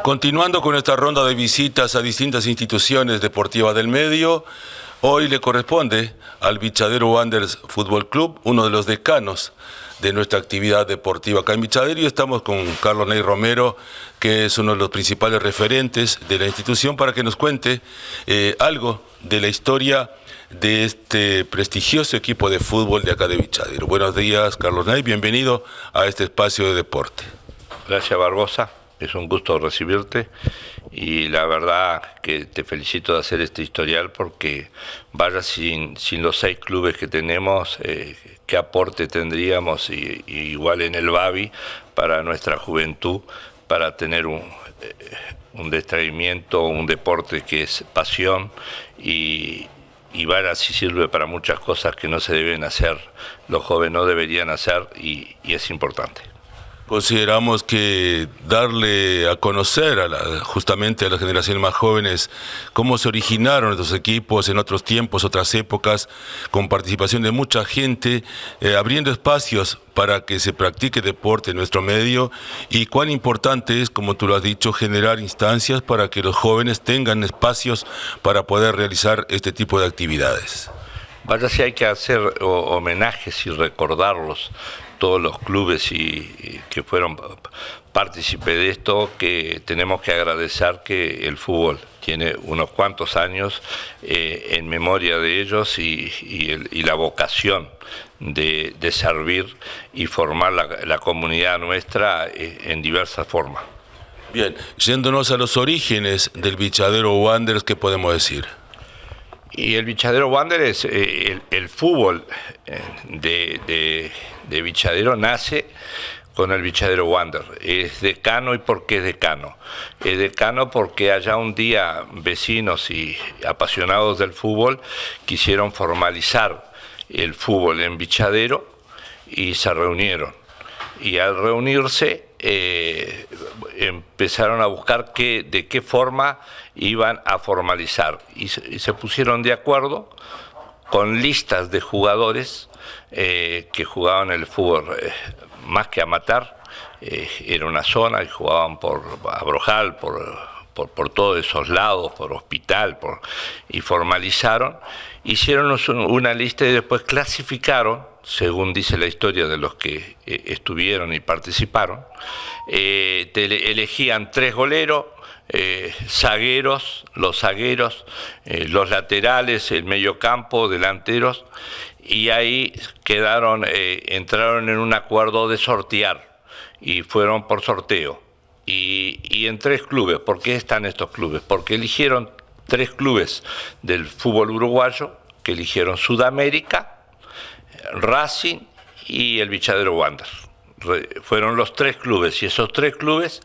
Continuando con esta ronda de visitas a distintas instituciones deportivas del medio, hoy le corresponde al Bichadero Wanderers Fútbol Club, uno de los decanos de nuestra actividad deportiva acá en Bichadero, y estamos con Carlos Ney Romero, que es uno de los principales referentes de la institución, para que nos cuente algo de la historia de este prestigioso equipo de fútbol de acá de Bichadero. Buenos días, Carlos Ney, bienvenido a este espacio de deporte. Gracias, Barbosa. Es un gusto recibirte y la verdad que te felicito de hacer este historial, porque vaya sin los 6 clubes que tenemos, qué aporte tendríamos y igual en el Babi para nuestra juventud, para tener un distraimiento, un deporte que es pasión y vaya si sirve para muchas cosas que no se deben hacer, los jóvenes no deberían hacer y es importante. Consideramos que darle a conocer justamente a las generaciones más jóvenes cómo se originaron estos equipos en otros tiempos, otras épocas, con participación de mucha gente, abriendo espacios para que se practique deporte en nuestro medio, y cuán importante es, como tú lo has dicho, generar instancias para que los jóvenes tengan espacios para poder realizar este tipo de actividades. Vaya si hay que hacer homenajes y recordarlos, todos los clubes y que fueron partícipes de esto, que tenemos que agradecer que el fútbol tiene unos cuantos años en memoria de ellos y la vocación de servir y formar la comunidad nuestra en diversas formas. Bien, yéndonos a los orígenes del Bichadero Wanderers, ¿qué podemos decir? Y el Bichadero Wanderers, el fútbol de Bichadero nace con el Bichadero Wanderers. Es decano. ¿Y por qué es decano? Es decano porque allá un día vecinos y apasionados del fútbol quisieron formalizar el fútbol en Bichadero y se reunieron. Y al reunirse empezaron a buscar de qué forma iban a formalizar y se pusieron de acuerdo con listas de jugadores que jugaban el fútbol más que amateur, era una zona y jugaban por Abrojal, por todos esos lados, por Hospital, y formalizaron, hicieron una lista y después clasificaron, según dice la historia de los que estuvieron y participaron, elegían 3 goleros, los zagueros, los laterales, el mediocampo, delanteros, y ahí entraron en un acuerdo de sortear y fueron por sorteo. Y en 3 clubes. ¿Por qué están estos clubes? Porque eligieron 3 clubes del fútbol uruguayo, que eligieron Sudamérica, Racing y el Bichadero Wanderers. Fueron los 3 clubes, y esos 3 clubes,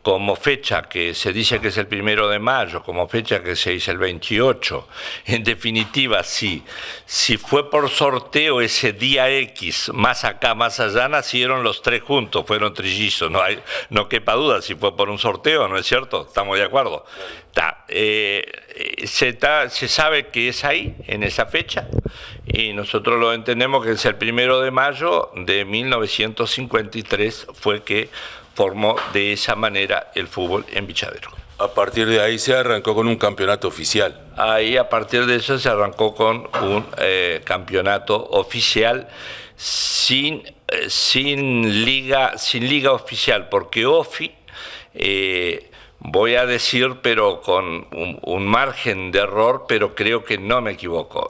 como fecha que se dice que es el 1 de mayo, como fecha que se dice el 28, en definitiva, si fue por sorteo ese día X, más acá, más allá, nacieron los 3 juntos, fueron trillizos, no quepa duda si fue por un sorteo, ¿no es cierto? ¿Estamos de acuerdo? Se sabe que es ahí, en esa fecha, y nosotros lo entendemos que es el 1 de mayo de 1953 fue que formó de esa manera el fútbol en Bichadero. A partir de ahí se arrancó con un campeonato oficial. Ahí, a partir de eso, se arrancó con un campeonato oficial sin liga oficial, porque OFI, voy a decir, pero con un margen de error, pero creo que no me equivoco,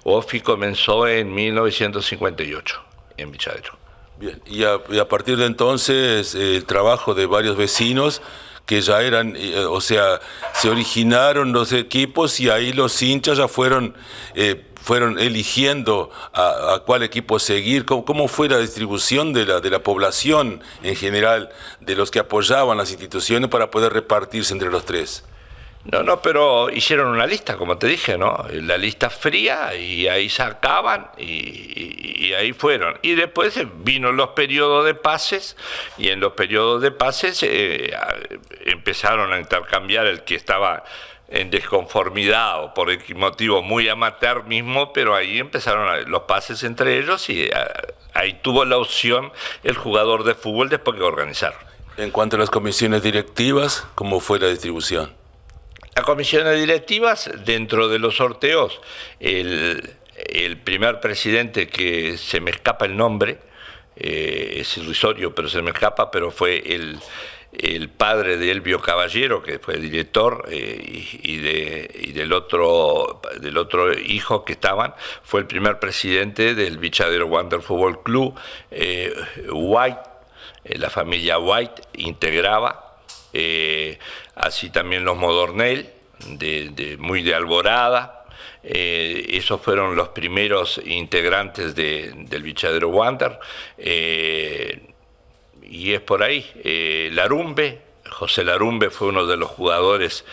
OFI comenzó en 1958 en Bichadero. Bien, y a partir de entonces el trabajo de varios vecinos que ya eran, se originaron los equipos, y ahí los hinchas ya fueron eligiendo a cuál equipo seguir. ¿Cómo fue la distribución de la población en general, de los que apoyaban las instituciones, para poder repartirse entre los 3? No, pero hicieron una lista, como te dije, ¿no? La lista fría, y ahí sacaban y ahí fueron. Y después vino los periodos de pases, y en los periodos de pases empezaron a intercambiar el que estaba en desconformidad o por motivo muy amateur mismo, pero ahí empezaron los pases entre ellos, y ahí tuvo la opción el jugador de fútbol después que organizaron. En cuanto a las comisiones directivas, ¿cómo fue la distribución? Las comisiones directivas, dentro de los sorteos, el primer presidente, que se me escapa el nombre, es irrisorio, pero se me escapa, pero fue el padre de Elvio Caballero, que fue director, y del otro hijo que estaban, fue el primer presidente del Bichadero Wander Fútbol Club. White, la familia White integraba, así también los Modornell, muy de Alborada. Esos fueron los primeros integrantes del Bichadero Wander, y es por ahí. Larumbe, José Larumbe fue uno de los jugadores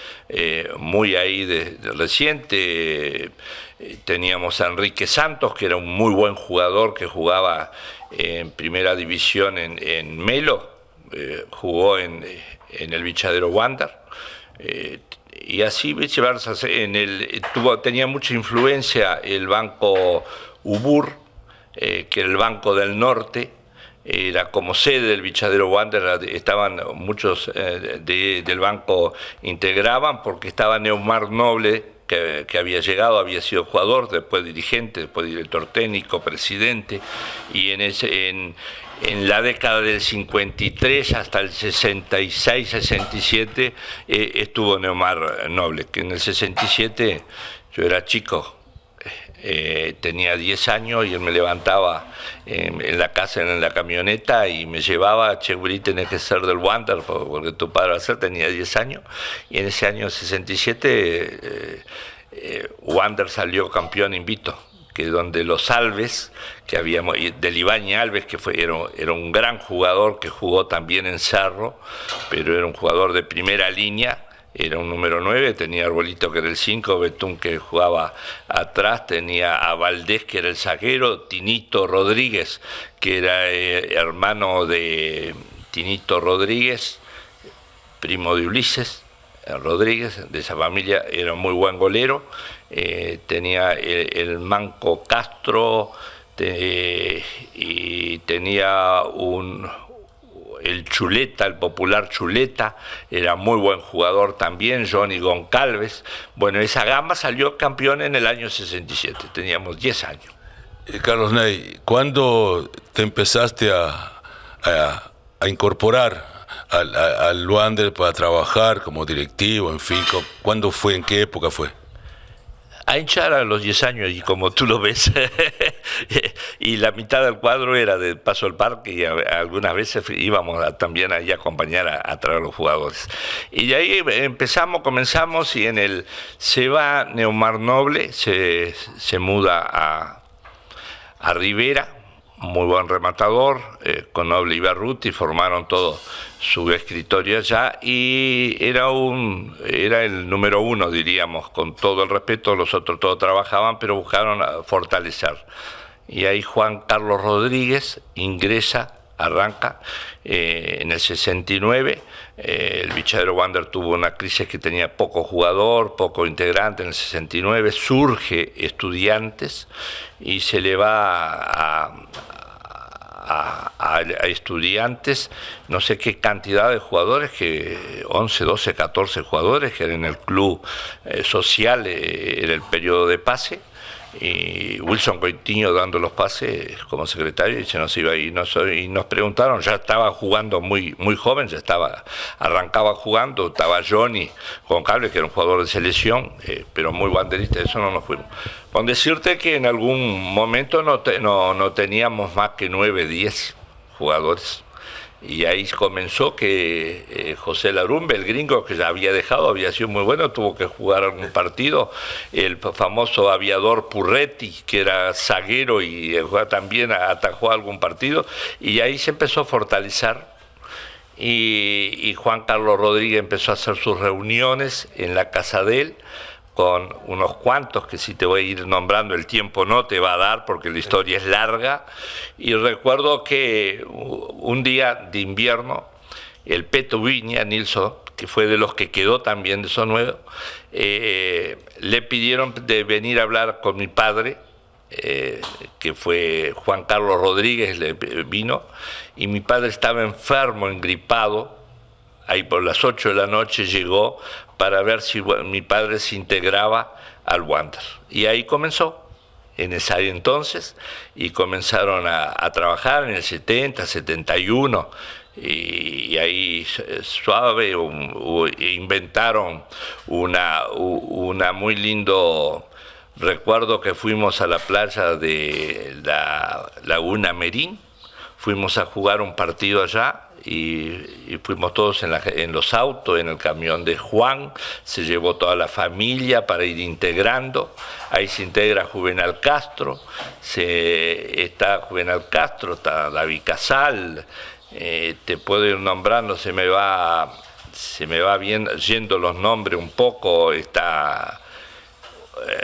muy ahí de reciente. Teníamos a Enrique Santos, que era un muy buen jugador, que jugaba en primera división en Melo, jugó en el Bichadero Wander. Y así viceversa. Tenía mucha influencia el Banco Ubur, que era el Banco del Norte, era como sede del Bichadero Wander. Estaban muchos del banco, integraban, porque estaba Neumar Noble, que había llegado, había sido jugador, después dirigente, después director técnico, presidente, y en la década del 53 hasta el 66, 67 estuvo Neumar Noble, que en el 67 yo era chico, tenía 10 años, y él me levantaba en la casa, en la camioneta, y me llevaba: che, Willy, tenés que ser del Wander, porque tu padre va a ser. Tenía 10 años, y en ese año 67 Wander salió campeón invicto, que donde los Alves, que habíamos, del Ibañez Alves, que era un gran jugador, que jugó también en Cerro, pero era un jugador de primera línea. Era un número 9, tenía Arbolito, que era el 5, Betún, que jugaba atrás, tenía a Valdés, que era el zaguero, Tinito Rodríguez, que era hermano de Tinito Rodríguez, primo de Ulises Rodríguez, de esa familia. Era un muy buen golero. Tenía el Manco Castro, y tenía el Chuleta, el popular Chuleta, era muy buen jugador también, Johnny Goncalves. Bueno, esa gama salió campeón en el año 67, teníamos 10 años. Carlos Ney, ¿cuándo te empezaste a incorporar al Wander para trabajar como directivo, en fin? ¿Cuándo fue, en qué época fue? A hinchar a los 10 años, y como tú lo ves, y la mitad del cuadro era de Paso al Parque, y algunas veces íbamos también allí a acompañar a traer a los jugadores. Y de ahí comenzamos, y se va Neumar Noble, se muda a Rivera, muy buen rematador, con Noble y Berruti, formaron todo su escritorio allá, y era el número 1, diríamos, con todo el respeto. Los otros todos trabajaban, pero buscaron fortalecer. Y ahí Juan Carlos Rodríguez arranca en el 69. El Bichadero Wander tuvo una crisis, que tenía poco jugador, poco integrante. En el 69 surge Estudiantes, y se le va a Estudiantes no sé qué cantidad de jugadores, que 11, 12, 14 jugadores, que era en el club social, era el periodo de pase, y Wilson Coitiño dando los pases como secretario, y se nos iba, y nos preguntaron. Ya estaba jugando muy joven, arrancaba jugando, estaba Johnny Goncalves, que era un jugador de selección, pero muy banderista. Eso no nos fuimos. Con decirte que en algún momento no teníamos más que 9, 10 jugadores. Y ahí comenzó que José Larumbe, el gringo, que ya había dejado, había sido muy bueno, tuvo que jugar algún partido. El famoso aviador Purretti, que era zaguero y también atajó algún partido. Y ahí se empezó a fortalecer. Y Juan Carlos Rodríguez empezó a hacer sus reuniones en la casa de él, con unos cuantos, que si te voy a ir nombrando, el tiempo no te va a dar, porque la historia es larga. Y recuerdo que un día de invierno, el Peto Viña, Nilsson, que fue de los que quedó también de Sonuevo, le pidieron de venir a hablar con mi padre, que fue Juan Carlos Rodríguez, vino, y mi padre estaba enfermo, engripado, ahí por las 8 de la noche llegó para ver si mi padre se integraba al Wander. Y ahí comenzó, en ese entonces, y comenzaron a trabajar en el 70, 71, y ahí suave inventaron una muy lindo recuerdo que fuimos a la playa de la Laguna Merín, fuimos a jugar un partido allá y fuimos todos en los autos, en el camión de Juan, se llevó toda la familia para ir integrando, ahí se integra Juvenal Castro, está Juvenal Castro, está David Casal, te puedo ir nombrando, se me va bien yendo los nombres un poco, está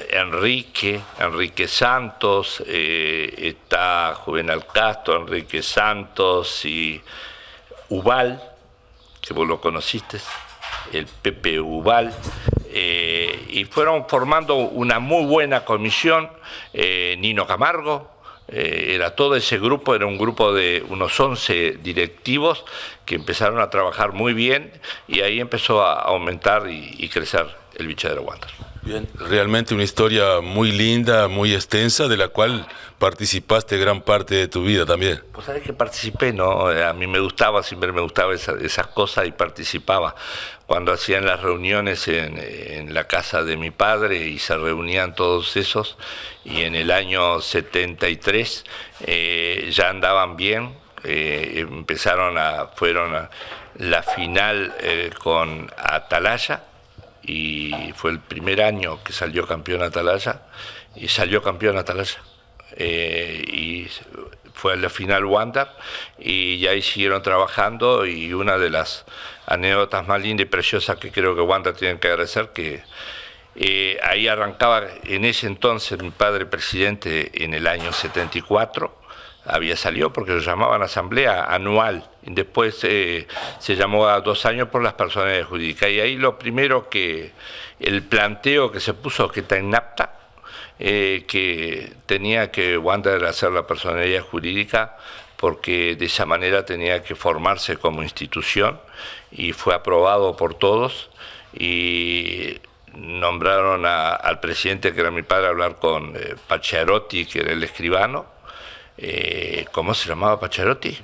Enrique Santos, está Juvenal Castro, Enrique Santos y Ubal, que vos lo conociste, el Pepe Ubal, y fueron formando una muy buena comisión, Nino Camargo, era todo ese grupo, era un grupo de unos 11 directivos que empezaron a trabajar muy bien y ahí empezó a aumentar y crecer el Bichadero Wander. Bien, realmente una historia muy linda, muy extensa, de la cual participaste gran parte de tu vida también. Pues sabés que participé, ¿no? A mí me gustaba, siempre me gustaban esas cosas y participaba. Cuando hacían las reuniones en la casa de mi padre y se reunían todos esos, y en el año 73 ya andaban bien, fueron a la final con Atalaya, y fue el primer año que salió campeón Atalaya, y fue a la final Wander, y ahí siguieron trabajando, y una de las anécdotas más lindas y preciosas que creo que Wander tiene que agradecer, que ahí arrancaba en ese entonces mi padre presidente en el año 74, había salido porque lo llamaban asamblea anual, y después se llamó a 2 años por las personalidades jurídicas, y ahí lo primero el planteo que se puso, que está en NAPTA, que tenía que Wander hacer la personalidad jurídica, porque de esa manera tenía que formarse como institución, y fue aprobado por todos, y nombraron al presidente, que era mi padre, a hablar con Pacharotti, que era el escribano. ¿Cómo se llamaba Pacharotti?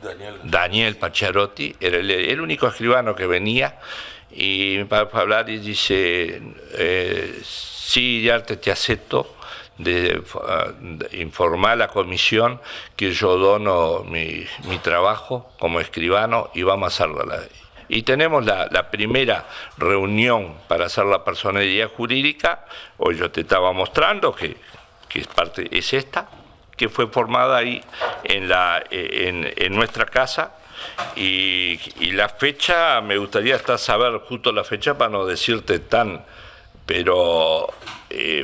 Daniel Pacharotti, era el único escribano que venía, y mi padre fue a hablar y dice, sí, ya te acepto, de informar a la comisión que yo dono mi trabajo como escribano y vamos a hacerla. Y tenemos la primera reunión para hacer la personalidad jurídica, hoy yo te estaba mostrando que es esta, que fue formada ahí en nuestra casa, y la fecha, me gustaría saber justo la fecha para no decirte pero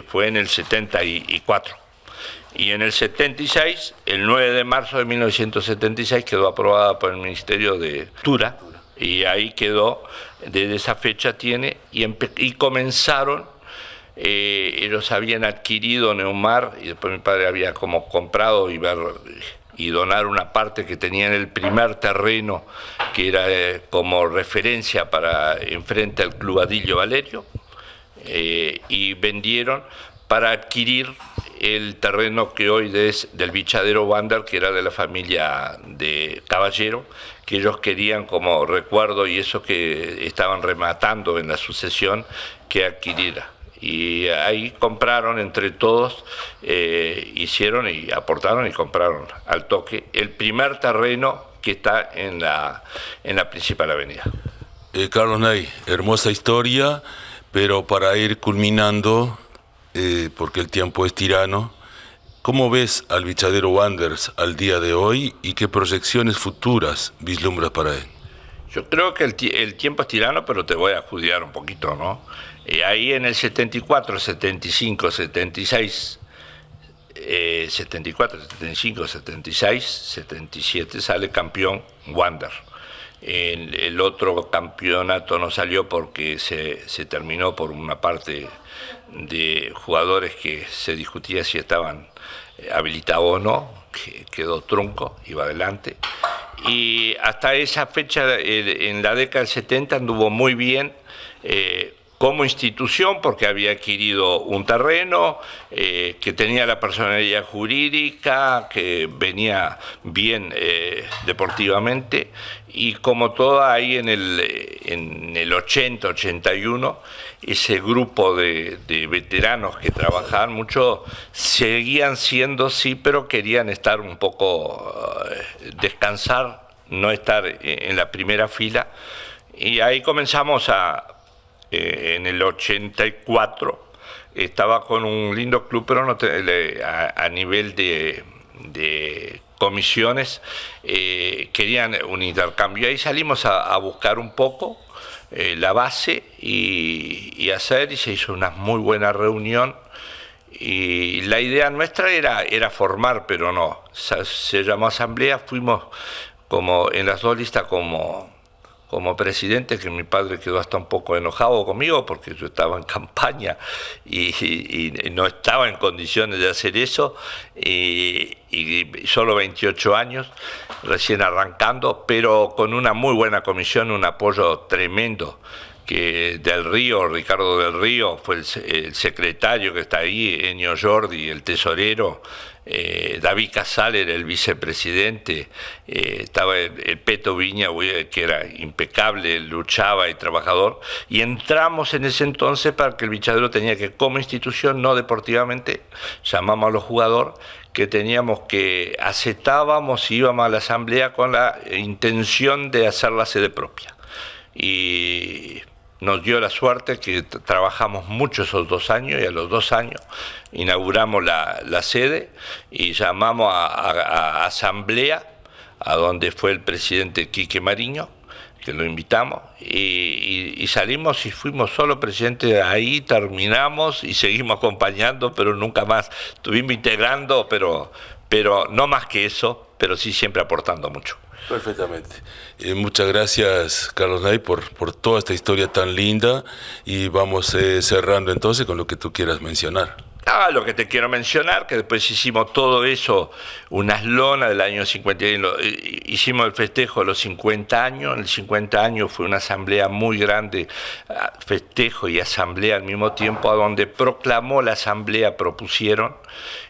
fue en el 74. Y en el 76, el 9 de marzo de 1976, quedó aprobada por el Ministerio de Cultura, y ahí quedó, desde esa fecha tiene, y comenzaron. Ellos habían adquirido Neumar, y después mi padre había como comprado y donar una parte que tenía en el primer terreno, que era como referencia para enfrente al Club Adilio Valerio, y vendieron para adquirir el terreno que hoy es del Bichadero Wander, que era de la familia de Caballero, que ellos querían como recuerdo, y eso que estaban rematando en la sucesión, que adquiriera. Y ahí compraron entre todos, hicieron y aportaron y compraron al toque el primer terreno que está en la principal avenida. Carlos Ney, hermosa historia, pero para ir culminando, porque el tiempo es tirano, ¿cómo ves al Bichadero Wanderers al día de hoy y qué proyecciones futuras vislumbras para él? Yo creo que el tiempo es tirano, pero te voy a juzgar un poquito, ¿no? Ahí en el 74, 75, 76, 74, 75, 76, 77 sale campeón Wander. El otro campeonato no salió porque se terminó por una parte de jugadores que se discutía si estaban habilitados o no, que quedó trunco, iba adelante. Y hasta esa fecha, en la década del 70, anduvo muy bien como institución, porque había adquirido un terreno, que tenía la personalidad jurídica, que venía bien deportivamente, y como toda ahí en el 80, 81, ese grupo de veteranos que trabajaban mucho seguían siendo, sí, pero querían estar un poco, descansar, no estar en la primera fila, y ahí comenzamos en el 84, estaba con un lindo club, pero no a nivel de comisiones, querían un intercambio. Ahí salimos a buscar un poco la base y se hizo una muy buena reunión. Y la idea nuestra era formar, pero no, se llamó asamblea, fuimos como en las dos listas como presidente, que mi padre quedó hasta un poco enojado conmigo porque yo estaba en campaña y no estaba en condiciones de hacer eso, y solo 28 años, recién arrancando, pero con una muy buena comisión, un apoyo tremendo, que Ricardo del Río fue el secretario que está ahí, Ennio Jordi, el tesorero, David Casal era el vicepresidente, estaba el Peto Viña, que era impecable, luchaba y trabajador, y entramos en ese entonces para que el Bichadero tenía que, como institución, no deportivamente, llamamos a los jugadores, que teníamos que aceptábamos y íbamos a la asamblea con la intención de hacer la sede propia. Y nos dio la suerte que trabajamos mucho esos 2 años, y a los 2 años inauguramos la sede y llamamos a asamblea, a donde fue el presidente Quique Mariño, que lo invitamos, y salimos y fuimos solo presidente. Ahí terminamos y seguimos acompañando, pero nunca más. Estuvimos integrando, pero no más que eso, pero sí siempre aportando mucho. Perfectamente. Muchas gracias, Carlos Nay, por toda esta historia tan linda, y vamos cerrando entonces con lo que tú quieras mencionar. Lo que te quiero mencionar, que después hicimos todo eso, unas lonas del año 50, hicimos el festejo de los 50 años, en el 50 años fue una asamblea muy grande, festejo y asamblea al mismo tiempo, a donde proclamó la asamblea, propusieron,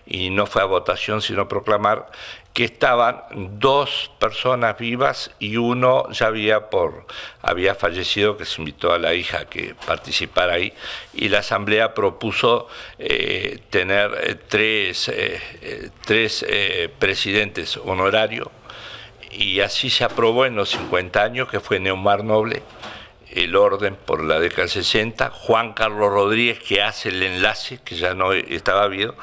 y no fue a votación, sino proclamar que estaban 2 personas vivas y uno ya había fallecido, que se invitó a la hija a que participara ahí, y la asamblea propuso tener tres presidentes honorarios, y así se aprobó en los 50 años, que fue Neumar Noble, el orden por la década del 60, Juan Carlos Rodríguez, que hace el enlace, que ya no estaba vivo,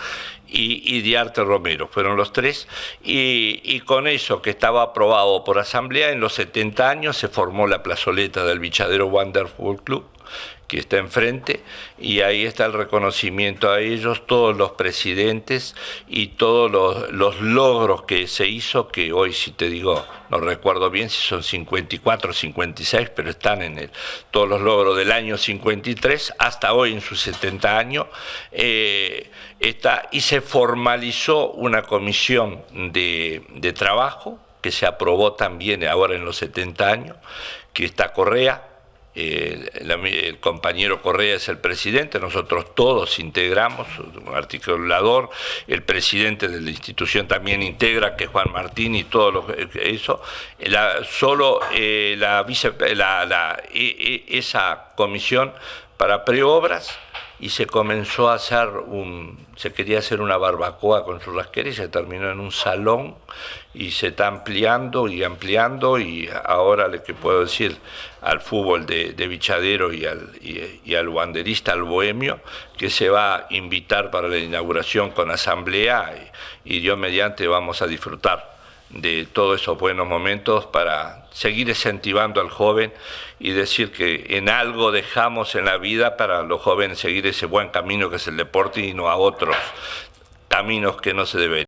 y Diarte Romero, fueron los 3, y con eso que estaba aprobado por asamblea, en los 70 años se formó la plazoleta del Bichadero Wander Fútbol Club, que está enfrente, y ahí está el reconocimiento a ellos, todos los presidentes y todos los logros que se hizo, que hoy, si te digo, no recuerdo bien si son 54 o 56, pero están en todos los logros del año 53 hasta hoy en sus 70 años, y se formalizó una comisión de trabajo que se aprobó también ahora en los 70 años, que está Correa. El compañero Correa es el presidente, nosotros todos integramos, un articulador, el presidente de la institución también integra, que es Juan Martín, y todo eso. Esa comisión para preobras, y se comenzó a hacer se quería hacer una barbacoa con churrasquera, y se terminó en un salón, y se está ampliando, y ahora le que puedo decir al fútbol de Bichadero y al wanderista, al bohemio, que se va a invitar para la inauguración con asamblea, y Dios mediante vamos a disfrutar de todos esos buenos momentos para seguir incentivando al joven y decir que en algo dejamos en la vida para los jóvenes seguir ese buen camino que es el deporte, y no a otros caminos que no se deben.